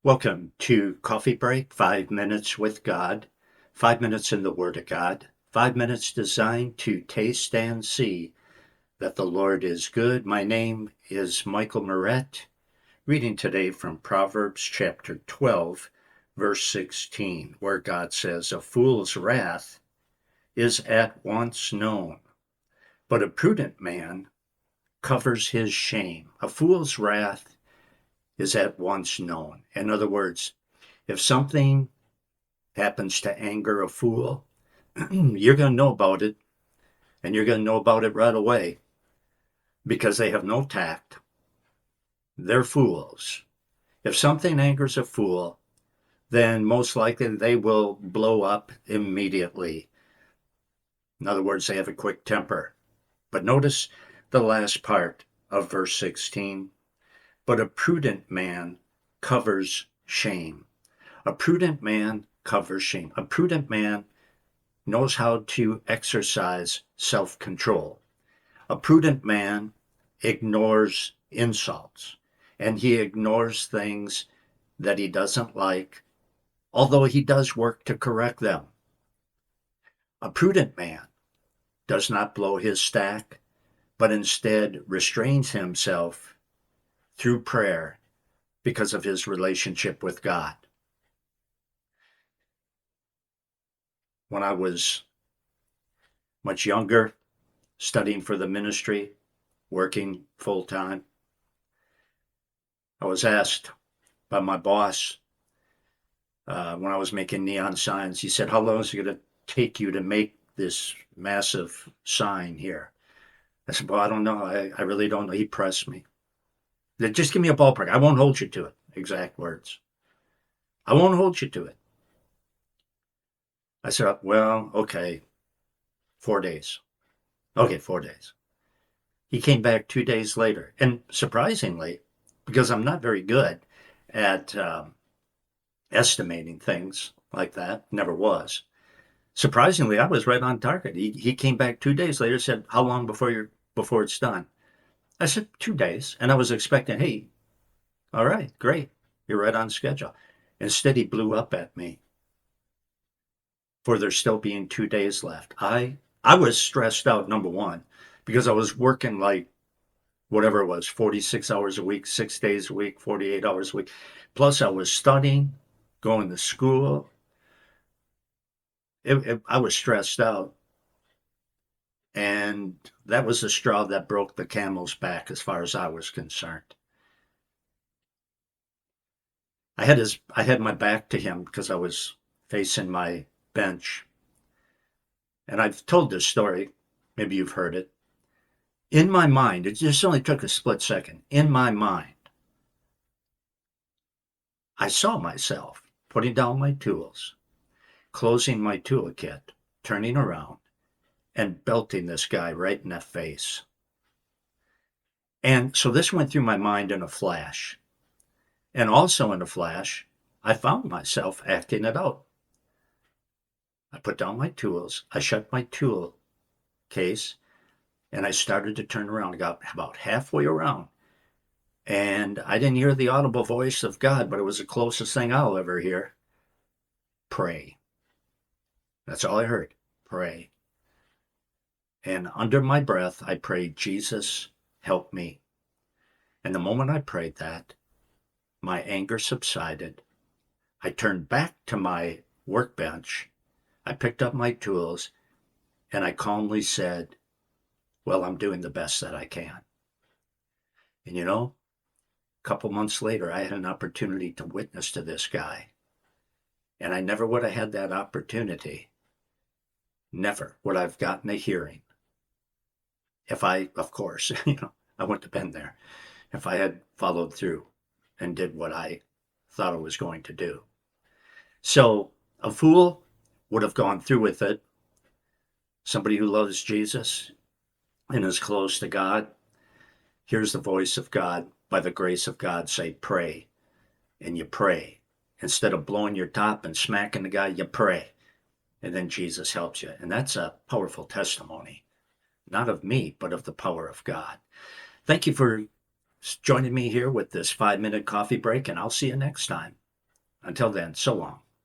Welcome to Coffee Break, 5 minutes with God, 5 minutes in the Word of God, 5 minutes designed to taste and see that the Lord is good. My name is Michael Moret, reading today from Proverbs chapter 12, verse 16, where God says, "A fool's wrath is at once known, but a prudent man covers his shame." A fool's wrath is at once known. In other words, if something happens to anger a fool, you're going to know about it, and you're going to know about it right away because they have no tact. They're fools. If something angers a fool, then most likely they will blow up immediately. In other words, they have a quick temper. But notice the last part of verse 16. But a prudent man covers shame. A prudent man covers shame. A prudent man knows how to exercise self-control. A prudent man ignores insults, and he ignores things that he doesn't like, although he does work to correct them. A prudent man does not blow his stack, but instead restrains himself through prayer because of his relationship with God. When I was much younger, studying for the ministry, working full time, I was asked by my boss when I was making neon signs. He said, "How long is it going to take you to make this massive sign here?" I said, "Well, I don't know. I really don't know." He pressed me. He said, "Just give me a ballpark. I won't hold you to it." Exact words. "I won't hold you to it." I said, "Well, okay, 4 days." Okay, 4 days. He came back 2 days later. And surprisingly, because I'm not very good at estimating things like that, never was. Surprisingly, I was right on target. He came back 2 days later, said, "How long before it's done?" I said, "2 days." And I was expecting, "Hey, all right, great. You're right on schedule." Instead, he blew up at me for there still being 2 days left. I was stressed out, number one, because I was working like whatever it was, 46 hours a week, 6 days a week, 48 hours a week. Plus, I was studying, going to school. I was stressed out. And that was the straw that broke the camel's back as far as I was concerned. I had my back to him because I was facing my bench. And I've told this story, maybe you've heard it. In my mind, it just only took a split second. In my mind, I saw myself putting down my tools, closing my toolkit, turning around, and belting this guy right in the face. And so this went through my mind in a flash. And also in a flash, I found myself acting it out. I put down my tools, I shut my tool case, and I started to turn around. I got about halfway around, and I didn't hear the audible voice of God, but it was the closest thing I'll ever hear. Pray. That's all I heard. Pray. And under my breath, I prayed, "Jesus, help me." And the moment I prayed that, my anger subsided. I turned back to my workbench. I picked up my tools, and I calmly said, "Well, I'm doing the best that I can." And a couple months later, I had an opportunity to witness to this guy. And I never would have had that opportunity. Never would I have gotten a hearing. If I, of course, I wouldn't have been there. If I had followed through and did what I thought I was going to do. So a fool would have gone through with it. Somebody who loves Jesus and is close to God, hears the voice of God, by the grace of God, say, "Pray." And you pray. Instead of blowing your top and smacking the guy, you pray. And then Jesus helps you. And that's a powerful testimony, not of me, but of the power of God. Thank you for joining me here with this 5-minute coffee break, and I'll see you next time. Until then, so long.